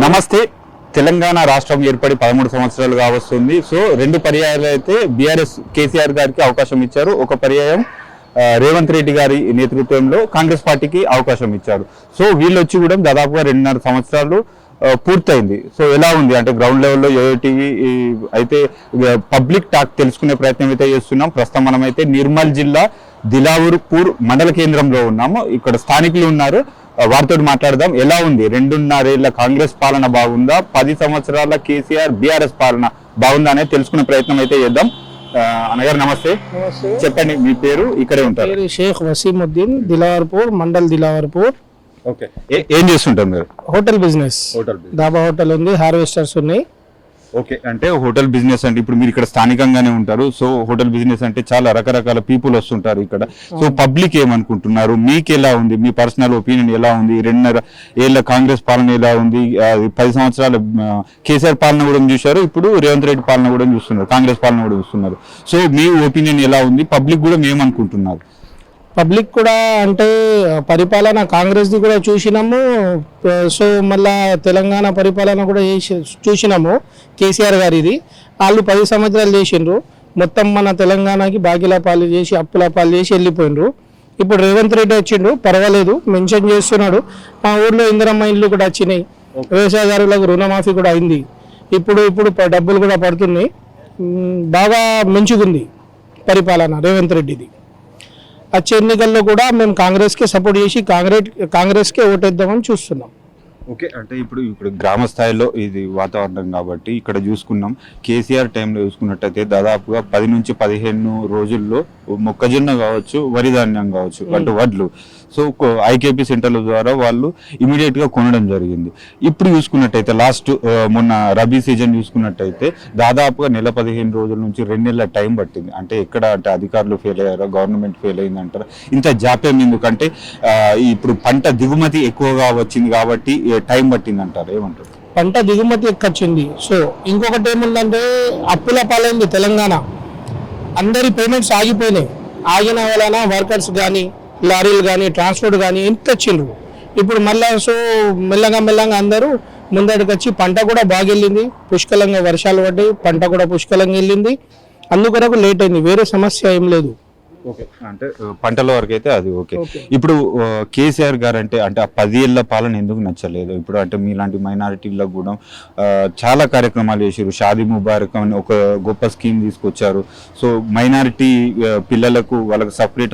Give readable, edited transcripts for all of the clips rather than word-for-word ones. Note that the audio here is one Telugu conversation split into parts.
నమస్తే. తెలంగాణ రాష్ట్రం ఏర్పడి 13 సంవత్సరాలుగా వస్తుంది. సో 2 పర్యాయాలు అయితే బీఆర్ఎస్ కేసీఆర్ గారికి అవకాశం ఇచ్చారు. ఒక పర్యాయం రేవంత్ రెడ్డి గారి నేతృత్వంలో కాంగ్రెస్ పార్టీకి అవకాశం ఇచ్చారు. సో వీళ్ళు వచ్చి కూడా దాదాపుగా 2.5 సంవత్సరాలు పూర్తయింది. సో ఎలా ఉంది అంటే గ్రౌండ్ లెవెల్లో టీవీ అయితే పబ్లిక్ టాక్ తెలుసుకునే ప్రయత్నం అయితే చేస్తున్నాం. ప్రస్తుతం మనం అయితే నిర్మల్ జిల్లా దిలావర్పూర్ మండల కేంద్రంలో ఉన్నాము. ఇక్కడ స్థానికులు ఉన్నారు, వారితో మాట్లాడదాం. ఎలా ఉంది 2.5 ఏళ్ల కాంగ్రెస్ పాలన బాగుందా, 10 సంవత్సరాల కేసీఆర్ బీఆర్ఎస్ పాలన బాగుందా అనేది తెలుసుకునే ప్రయత్నం అయితే చేద్దాం. అన్నగారు నమస్తే, చెప్పండి మీ పేరు, ఇక్కడే ఉంటారు? షేక్ వసీముద్దీన్, దిలావర్పూర్ మండల్ దిలావర్పూర్. ఓకే, ఏం చేస్తుంటారు మీరు? హోటల్ బిజినెస్, దాబా హోటల్ ఉంది, హార్వెస్టర్స్ ఉన్నాయి. ఓకే, అంటే హోటల్ బిజినెస్ అంటే ఇప్పుడు మీరు ఇక్కడ స్థానికంగానే ఉంటారు. సో హోటల్ బిజినెస్ అంటే చాలా రకరకాల పీపుల్ వస్తుంటారు ఇక్కడ. సో పబ్లిక్ ఏమనుకుంటున్నారు, మీకు ఎలా ఉంది, మీ పర్సనల్ ఒపీనియన్ ఎలా ఉంది? 2.5 ఏళ్ల కాంగ్రెస్ పాలన ఎలా ఉంది? 10 సంవత్సరాల కేసీఆర్ పాలన కూడా చూశారు, ఇప్పుడు రేవంత్ రెడ్డి పాలన కూడా చూస్తున్నారు, కాంగ్రెస్ పాలన కూడా చూస్తున్నారు. సో మీ ఒపీనియన్ ఎలా ఉంది? పబ్లిక్ కూడా ఏమనుకుంటున్నారు? పబ్లిక్ కూడా అంటే పరిపాలన కాంగ్రెస్ది కూడా చూసినాము. సో మళ్ళా తెలంగాణ పరిపాలన కూడా చూసినాము కేసీఆర్ గారిది. వాళ్ళు 10 సంవత్సరాలు చేసిండ్రు, మొత్తం మన తెలంగాణకి బాకీల పాలు చేసి అప్పుల పాలు చేసి వెళ్ళిపోయినరు. ఇప్పుడు రేవంత్ రెడ్డి వచ్చిండు, పర్వాలేదు, మెన్షన్ చేస్తున్నాడు. మా ఊర్లో ఇందిరమ్మ ఇల్లు కూడా వచ్చినాయి, వ్యవసాయదారులకు రుణమాఫీ కూడా అయింది. ఇప్పుడు డబ్బులు కూడా పడుతున్నాయి. బాగా మంచిగుంది పరిపాలన రేవంత్ రెడ్డిది. వచ్చే ఎన్నికల్లో కూడా మేము కాంగ్రెస్కే సపోర్ట్ చేసి కాంగ్రెస్కే ఓటేద్దామని చూస్తున్నాం. ఓకే, అంటే ఇప్పుడు గ్రామ స్థాయిలో ఇది వాతావరణం కాబట్టి ఇక్కడ చూసుకున్నాం. కేసీఆర్ టైంలో చూసుకున్నట్టయితే దాదాపుగా 10 నుంచి 15 రోజుల్లో మొక్కజొన్న కావచ్చు, వరి ధాన్యం కావచ్చు, అంటే వడ్లు. సో ఐకేపీ సెంటర్ల ద్వారా వాళ్ళు ఇమీడియట్ గా కొనడం జరిగింది. ఇప్పుడు చూసుకున్నట్టయితే లాస్ట్ మొన్న రబీ సీజన్ చూసుకున్నట్టయితే దాదాపుగా 15 రోజుల నుంచి 2 నెలల టైం పట్టింది. అంటే ఎక్కడ అంటే అధికారులు ఫెయిల్ అయ్యారో, గవర్నమెంట్ ఫెయిల్ అయింది అంటారా? ఇంత జాప్యం ఎందుకంటే ఇప్పుడు పంట దిగుమతి ఎక్కువగా వచ్చింది కాబట్టి టైం పట్టింది అంటారు, ఏమంటారు? పంట దిగుమతి ఎక్కొచ్చింది. సో ఇంకొకటి ఏముందంటే అప్పుల పాలైంది తెలంగాణ, అందరి పేమెంట్స్ ఆగిపోయినాయి. ఆగిన వలన వర్కర్స్ కానీ, లారీలు కానీ, ట్రాన్స్పోర్ట్ కానీ ఎంత వచ్చిండ్రు. ఇప్పుడు మళ్ళా సో మెల్లగా అందరూ ముందడికి వచ్చి పంట కూడా బాగా వెళ్ళింది, పుష్కలంగా వర్షాలు పడ్డాయి, పంట కూడా పుష్కలంగా వెళ్ళింది. అందుకొరకు లేట్ అయింది, వేరే సమస్య ఏం లేదు. ఓకే, అంటే పంటల వరకు అయితే అది ఓకే. ఇప్పుడు కేసీఆర్ గారు అంటే ఆ 10 ఏళ్ల పాలన ఎందుకు నచ్చలేదు? ఇప్పుడు అంటే మీలాంటి మైనారిటీలకు కూడా చాలా కార్యక్రమాలు చేశారు. షాదీ ముబారక్ అని ఒక గొప్ప స్కీమ్ తీసుకొచ్చారు. సో మైనారిటీ పిల్లలకు వాళ్ళకి సపరేట్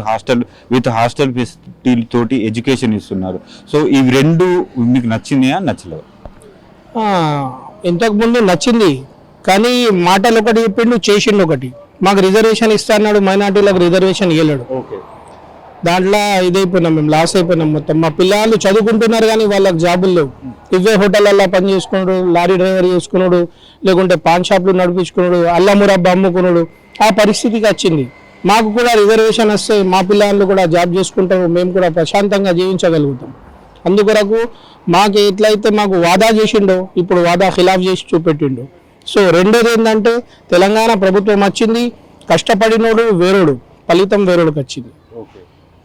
హాస్టల్ ఫెసిలిటీ తోటి ఎడ్యుకేషన్ ఇస్తున్నారు. సో ఇవి 2 మీకు నచ్చినాయా, నచ్చలేదు? ఇంతకుముందు నచ్చింది, కానీ మాటలు ఒకటి చెప్పిండు, చేసిండు ఒకటి. మాకు రిజర్వేషన్ ఇస్తా అన్నాడు, మైనార్టీలకు రిజర్వేషన్ ఇవ్వలేడు. దాంట్లో ఇదైపోయినాం, మేము లాస్ అయిపోయినాం మొత్తం. మా పిల్లలు చదువుకుంటున్నారు కానీ వాళ్ళకి జాబులు లేవు. ఇవే హోటళ్ళల్లో పని చేసుకున్నాడు, లారీ డ్రైవర్ చేసుకున్నాడు, లేకుంటే పాన్ షాప్లు నడిపించుకున్నాడు, అల్లం మురబ్బా అమ్ముకున్నాడు. ఆ పరిస్థితికి వచ్చింది. మాకు కూడా రిజర్వేషన్ వస్తే మా పిల్లలు కూడా జాబ్ చేసుకుంటారు, మేము కూడా ప్రశాంతంగా జీవించగలుగుతాం. అందుకొరకు మాకు ఎట్లయితే మాకు వాదా చేసిండో ఇప్పుడు వాదా ఖిలాఫ్ చేసి చూపెట్టిండు. సో రెండోది ఏంటంటే తెలంగాణ ప్రభుత్వం వచ్చింది, కష్టపడినోడు వేరోడు, ఫలితం వేరోడుకి వచ్చింది.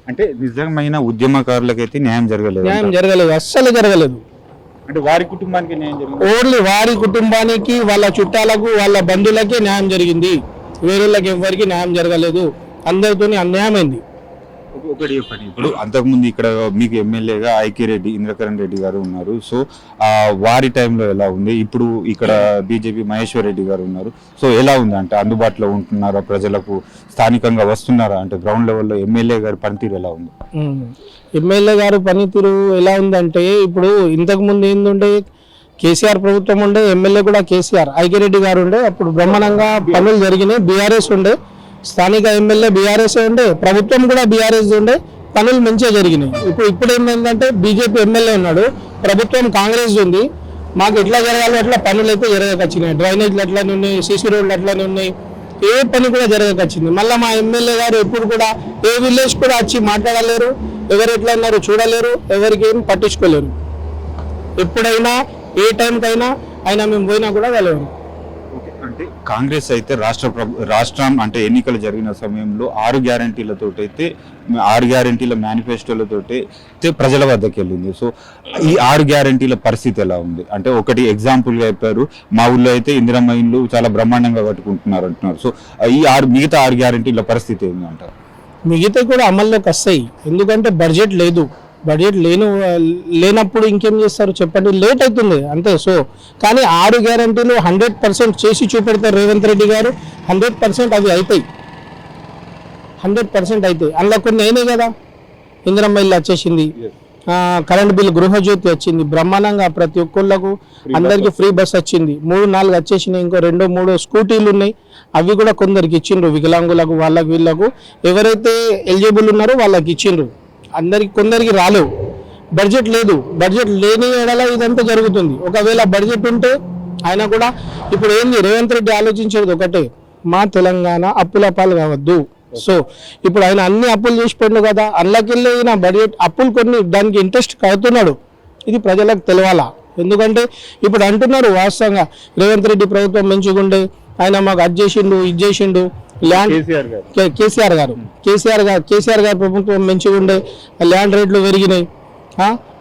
అంటే నిజమైన ఉద్యమకారులకైతే న్యాయం జరగలేదు, అస్సలు జరగలేదు. అంటే వారి కుటుంబానికి న్యాయం జరిగింది, ఓన్లీ వారి కుటుంబానికి, వాళ్ళ చుట్టాలకు, వాళ్ళ బంధువులకే న్యాయం జరిగింది, వేరేళ్ళకి ఎవరికి న్యాయం జరగలేదు. అందరితో అన్యాయమైంది. ఒకటి చెప్పండి, ఇప్పుడు అంతకుముందు ఇక్కడ మీకు ఎమ్మెల్యేగా ఐకిరెడ్డి ఇంద్రకరణ్ రెడ్డి గారు ఉన్నారు. సో వారి టైంలో ఎలా ఉంది? ఇప్పుడు ఇక్కడ బీజేపీ మహేశ్వర్ రెడ్డి గారు ఉన్నారు. సో ఎలా ఉంది? అంటే అందుబాటులో ఉంటున్నారా, ప్రజలకు స్థానికంగా వస్తున్నారా? అంటే గ్రౌండ్ లెవెల్లో ఎమ్మెల్యే గారి పనితీరు ఎలా ఉంది? ఎమ్మెల్యే గారు పనితీరు ఎలా ఉందంటే ఇప్పుడు ఇంతకుముందు ఏంటంటే కేసీఆర్ ప్రభుత్వం ఉండే, ఎమ్మెల్యే కూడా కేసీఆర్, ఐకిరెడ్డి గారు ఉండే. అప్పుడు బ్రహ్మాండంగా పనులు జరిగినాయి. బీఆర్ఎస్ ఉండే, స్థానిక ఎమ్మెల్యే బీఆర్ఎస్ ఉండే, ప్రభుత్వం కూడా బీఆర్ఎస్ ఉండే, పనులు మంచిగా జరిగినాయి. ఇప్పుడు ఏమైందంటే బీజేపీ ఎమ్మెల్యే ఉన్నాడు, ప్రభుత్వం కాంగ్రెస్ ఉంది. మాకు ఎట్లా జరగాలో అట్లా పనులు అయితే జరగకొచ్చినాయి. డ్రైనేజ్లు అట్లానే ఉన్నాయి, సీసీ రోడ్లు అట్లానే ఉన్నాయి, ఏ పని కూడా జరగకొచ్చింది. మళ్ళీ మా ఎమ్మెల్యే గారు ఎప్పుడు కూడా ఏ విలేజ్ కూడా వచ్చి మాట్లాడలేరు, ఎవరు ఎట్లా ఉన్నారో చూడలేరు, ఎవరికి ఏం పట్టించుకోలేరు. ఎప్పుడైనా ఏ టైంకైనా అయినా మేము పోయినా కూడా వెళ్ళరు. అంటే కాంగ్రెస్ అయితే రాష్ట్రం అంటే ఎన్నికలు జరిగిన సమయంలో 6 గ్యారెంటీల మేనిఫెస్టోలతోటి ప్రజల వద్దకు వెళ్ళింది. సో ఈ 6 గ్యారెంటీల పరిస్థితి ఎలా ఉంది అంటే ఒకటి ఎగ్జాంపుల్గా చెప్పారు, మా ఊళ్ళో అయితే ఇందిరమ్మ ఇల్లు చాలా బ్రహ్మాండంగా కట్టుకుంటున్నారు అంటున్నారు. సో ఈ మిగతా 6 గ్యారెంటీల పరిస్థితి ఏంటి అంటారు? మిగతా కూడా అమల్లోకి వస్తాయి, ఎందుకంటే బడ్జెట్ లేదు. బడ్జెట్ లేనప్పుడు ఇంకేం చేస్తారు చెప్పండి, లేట్ అవుతుంది అంతే. సో కానీ 6 గ్యారంటీలు 100% చేసి చూపెడతారు రేవంత్ రెడ్డి గారు. 100% అవి అవుతాయి, 100% అవుతాయి. అందులో కొన్ని అయినాయి కదా, ఇందిరమ్మ ఇల్లు వచ్చేసింది, కరెంట్ బిల్ గృహజ్యోతి వచ్చింది బ్రహ్మాండంగా, ప్రతి ఒక్కళ్ళకు అందరికి ఫ్రీ బస్ వచ్చింది, 3-4 వచ్చేసినాయి, ఇంకో 2-3 స్కూటీలు ఉన్నాయి, అవి కూడా కొందరికి ఇచ్చిండ్రు, వికలాంగులకు వాళ్ళకు వీళ్ళకు ఎవరైతే ఎలిజిబుల్ ఉన్నారో వాళ్ళకి ఇచ్చిండ్రు. అందరికి కొందరికి రాలేవు, బడ్జెట్ లేదు. బడ్జెట్ లేని ఏడలా ఇదంతా జరుగుతుంది. ఒకవేళ బడ్జెట్ ఉంటే ఆయన కూడా ఇప్పుడు ఏంది రేవంత్ రెడ్డి ఆలోచించేది ఒకటే, మా తెలంగాణ అప్పుల పాలు కావద్దు. సో ఇప్పుడు ఆయన అన్ని అప్పులు చేసిపోయిండు కదా, అందులోకెళ్ళి ఈయన బడ్జెట్ అప్పులు కొన్ని దానికి ఇంట్రెస్ట్ కడుతున్నాడు, ఇది ప్రజలకు తెలవాలా. ఎందుకంటే ఇప్పుడు అంటున్నారు వాస్తవంగా రేవంత్ రెడ్డి ప్రభుత్వం మంచిగుండే, ఆయన మాకు అది చేసిండు ఇది చేసిండు, ల్యాండ్ కేసీఆర్ గారు ప్రభుత్వం మంచిగా ఉండే, ల్యాండ్ రేట్లు పెరిగినాయి,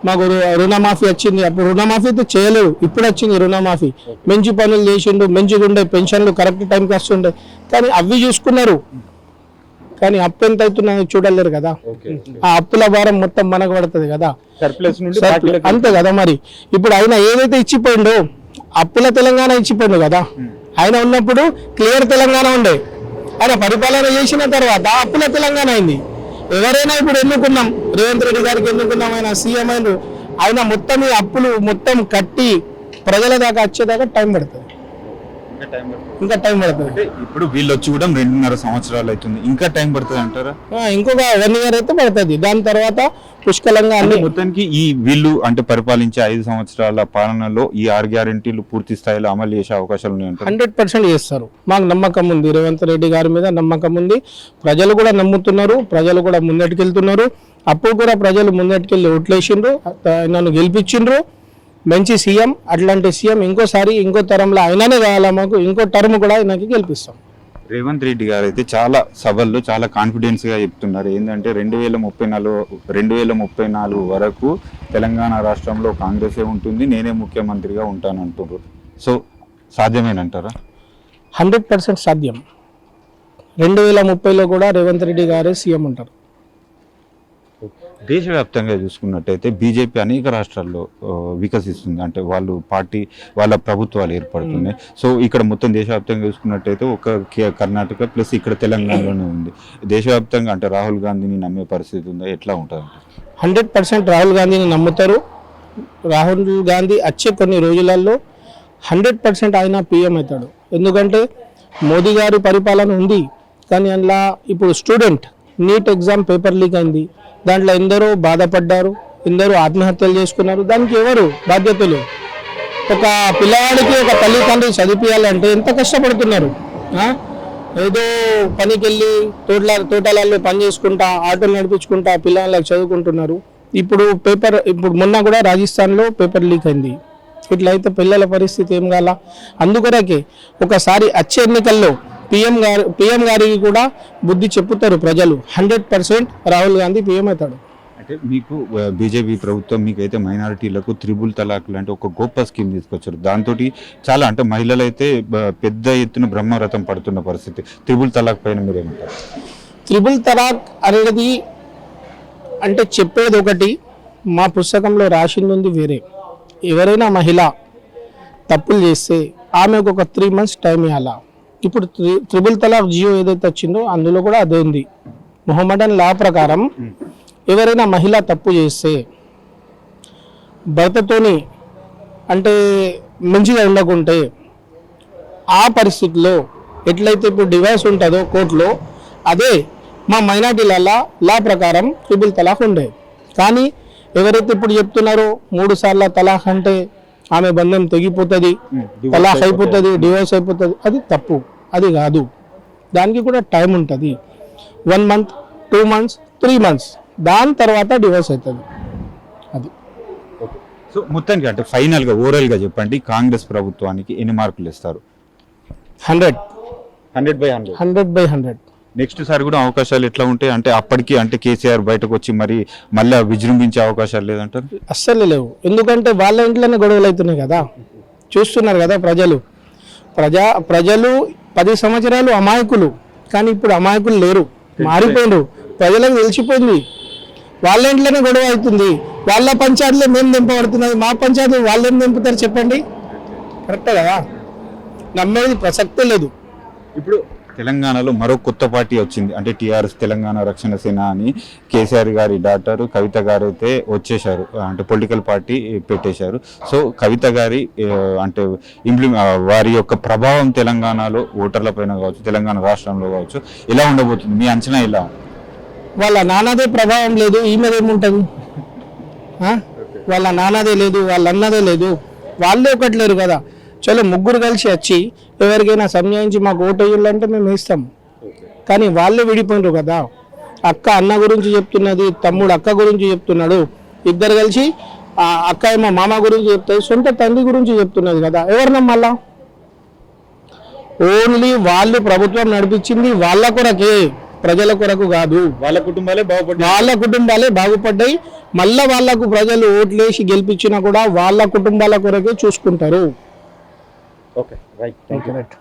మాకు రుణమాఫీ వచ్చింది. అప్పుడు రుణమాఫీ అయితే చేయలేడు, ఇప్పుడు వచ్చింది రుణమాఫీ, మంచి పనులు చేసిండు, మంచిగా ఉండే, పెన్షన్లు కరెక్ట్ టైంకి వస్తుండే, కానీ అవి చూసుకున్నారు. కానీ అప్పు ఎంత అవుతున్నాయో చూడలేరు కదా, ఆ అప్పుల భారం మొత్తం మనకు పడుతుంది కదా, అంతే కదా. మరి ఇప్పుడు ఆయన ఏదైతే ఇచ్చిపోయిండో అప్పుల తెలంగాణ ఇచ్చిపోయిండు కదా, ఆయన ఉన్నప్పుడు క్లియర్ తెలంగాణ ఉండే, ఆయన పరిపాలన చేసిన తర్వాత అప్పుల తెలంగాణ అయింది. ఎవరైనా ఇప్పుడు ఎన్నుకున్నాం, రేవంత్ రెడ్డి గారికి ఎన్నుకున్నాం, ఆయన సీఎం అయిన, ఆయన మొత్తం ఈ అప్పులు మొత్తం కట్టి ప్రజల దాకా వచ్చేదాకా టైం పడుతుంది, ఇంకా టైం పడుతుంది. ఇప్పుడు వీళ్ళు వచ్చి కూడా 2.5 సంవత్సరాలు అవుతుంది, ఇంకా టైం పడుతుంది అంటారా? ఇంకొక 1 year అయితే పడుతుంది, దాని తర్వాత పుష్కలంగా అన్ని. మొత్తానికి ఈ వీళ్ళు అంటే పరిపాలించే 5 సంవత్సరాల పాలనలో ఈ 6 గ్యారెంటీలు పూర్తి స్థాయిలో అమలు చేసే అవకాశాలు ఉన్నాయంటారు? 100% చేస్తారు, మాకు నమ్మకం ఉంది, రేవంత్ రెడ్డి గారి మీద నమ్మకం ఉంది. ప్రజలు కూడా నమ్ముతున్నారు, ప్రజలు కూడా ముందటికెళ్తున్నారు. అప్పుడు కూడా ప్రజలు ముందటికెళ్ళి ఓట్లేసిండ్రు, నన్ను గెలిపించిండ్రు. మంచి సీఎం, అట్లాంటి సీఎం ఇంకోసారి ఇంకో తరంలో ఆయననే కావాలా మాకు, ఇంకో టర్మ్ కూడా ఆయనకి గెలిపిస్తాం. రేవంత్ రెడ్డి గారు అయితే చాలా సభల్లో చాలా కాన్ఫిడెన్స్ గా చెప్తున్నారు ఏంటంటే 2034 వరకు తెలంగాణ రాష్ట్రంలో కాంగ్రెసే ఉంటుంది, నేనే ముఖ్యమంత్రిగా ఉంటాను అంటున్నారు. సో సాధ్యమేనంటారా? 100% సాధ్యం. 2030లో కూడా రేవంత్ రెడ్డి గారే సీఎం ఉంటారు. దేశవ్యాప్తంగా చూసుకున్నట్టయితే బీజేపీ అనేక రాష్ట్రాల్లో వికసిస్తుంది, అంటే వాళ్ళ ప్రభుత్వాలు ఏర్పడుతున్నాయి. సో ఇక్కడ మొత్తం దేశవ్యాప్తంగా చూసుకున్నట్టయితే ఒక కర్ణాటక ప్లస్ ఇక్కడ తెలంగాణలోనే ఉంది. దేశవ్యాప్తంగా అంటే రాహుల్ గాంధీని నమ్మే పరిస్థితి ఉందా, ఎట్లా ఉంటుంది? 100% రాహుల్ గాంధీని నమ్ముతారు. రాహుల్ గాంధీ వచ్చే కొన్ని రోజులలో 100% ఆయన పీఎం అవుతాడు. ఎందుకంటే మోదీ గారి పరిపాలన ఉంది, కానీ అందులో ఇప్పుడు student NEET exam paper leak అయింది, దాంట్లో ఎందరో బాధపడ్డారు, ఎందరో ఆత్మహత్యలు చేసుకున్నారు. దానికి ఎవరు బాధ్యతలు? ఒక పిల్లవాడికి ఒక తల్లిదండ్రులు చదివించాలంటే ఎంత కష్టపడుతున్నారు. ఏదో పనికి వెళ్ళి తోటలలో పని చేసుకుంటా, ఆటోలు నడిపించుకుంటా పిల్లలకు చదువుకుంటున్నారు. ఇప్పుడు మొన్న కూడా రాజస్థాన్లో పేపర్ లీక్ అయింది. ఇట్లయితే పిల్లల పరిస్థితి ఏం కాల. అందుకొరకే ఒకసారి వచ్చే ఎన్నికల్లో పిఎం గారికి కూడా బుద్ధి చెప్పుతారు ప్రజలు. 100% రాహుల్ గాంధీ పిఎం అవుతాడు. అంటే మీకు బీజేపీ ప్రభుత్వం మీకైతే మైనారిటీలకు 3 తలాక్ లాంటి ఒక గొప్ప స్కీమ్ తీసుకొచ్చారు. దాంతో చాలా అంటే మహిళలు అయితే పెద్ద ఎత్తున బ్రహ్మరథం పడుతున్న పరిస్థితి. 3 తలాక్ పైన మీరేమంటారు? 3 తలాక్ అనేది అంటే చెప్పేది ఒకటి, మా పుస్తకంలో రాసింది వేరే. ఎవరైనా మహిళ తప్పులు చేస్తే ఆమెకు ఒక 3 months టైం ఇవ్వాలా. ఇప్పుడు 3 తలాక్ జియో ఏదైతే వచ్చిందో అందులో కూడా అదే ఉంది. మొహమ్మడన్ లా ప్రకారం ఎవరైనా మహిళ తప్పు చేస్తే భర్తతోని అంటే మంచిగా ఉండకుంటే ఆ పరిస్థితిలో ఎట్లయితే ఇప్పుడు డివోర్స్ ఉంటుందో కోర్టులో, అదే మా మైనార్టీల లా ప్రకారం 3 తలాక్ ఉండే. కానీ ఎవరైతే ఇప్పుడు చెప్తున్నారో 3 సార్లు తలాక్ అంటే ఆమె బంధం తెగిపోతుంది, తలాక్ అయిపోతుంది, డివోర్స్ అయిపోతుంది, అది తప్పు, అది కాదు. దానికి కూడా టైం ఉంటుంది. 1 month, 2 months, 3 months, దాని తర్వాత డివోర్స్ అవుతుంది. అది. సో మొత్తానికి అంటే ఫైనల్గా ఓవరాల్గా చెప్పండి, కాంగ్రెస్ ప్రభుత్వానికి ఎన్ని మార్కులు ఇస్తారు? 100 100/100. 100/100. నెక్స్ట్ సారి కూడా అవకాశాలు ఎట్లా ఉంటాయి అంటే అప్పటికి అంటే కేసీఆర్ బయటకు వచ్చి మరి మళ్ళీ విజృంభించే అవకాశాలు లేదంటారు? అస్సలు లేవు. ఎందుకంటే వాళ్ళ ఇంట్లోనే గొడవలు అవుతున్నాయి కదా, చూస్తున్నారు కదా ప్రజలు. ప్రజలు 10 సంవత్సరాలు అమాయకులు, కానీ ఇప్పుడు అమాయకులు లేరు, మారిపోయినారు. ప్రజలకు తెలిసిపోయింది. వాళ్ళ ఇంట్లోనే గొడవ అవుతుంది. వాళ్ళ పంచాయతీలో మేము దింపబడుతున్నది, మా పంచాయతీలో వాళ్ళు ఏం దింపుతారు చెప్పండి? కరెక్టే కదా, నమ్మేది ప్రసక్తే లేదు. ఇప్పుడు తెలంగాణలో మరో కొత్త పార్టీ వచ్చింది అంటే టీఆర్ఎస్ తెలంగాణ రక్షణ సేన అని. కేసీఆర్ గారి డాక్టర్ కవిత గారు అయితే వచ్చేసారు, అంటే పొలిటికల్ పార్టీ పెట్టేశారు. సో కవిత గారి అంటే వారి యొక్క ప్రభావం తెలంగాణలో ఓటర్ల పైన కావచ్చు, తెలంగాణ రాష్ట్రంలో కావచ్చు ఎలా ఉండబోతుంది? మీ అంచనా ఎలా? వాళ్ళ నాన్నదే ప్రభావం లేదు, ఈమెది ఏముంటుంది? వాళ్ళ నాన్నదే లేదు, వాళ్ళ అన్నదే లేదు, వాళ్ళే ఒకటి లేరు కదా. చలో ముగ్గురు కలిసి వచ్చి ఎవరికైనా సంజాయించి మాకు ఓటు వేయాలంటే మేము వేస్తాం, కానీ వాళ్ళే విడిపోయినారు కదా. అక్క అన్న గురించి చెప్తున్నది, తమ్ముడు అక్క గురించి చెప్తున్నాడు, ఇద్దరు కలిసి అక్క ఏమో మామ గురించి చెప్తుంది, సొంత తండ్రి గురించి చెప్తున్నది కదా. ఎవరు నమ్మాలా? ఓన్లీ వాళ్ళు ప్రభుత్వం నడిపించింది వాళ్ళ కొరకే, ప్రజల కొరకు కాదు. వాళ్ళ కుటుంబాలే బాగుపడ్డాయి. మళ్ళా వాళ్ళకు ప్రజలు ఓట్లేసి గెలిపించినా కూడా వాళ్ళ కుటుంబాల కొరకే చూసుకుంటారు. Okay, right.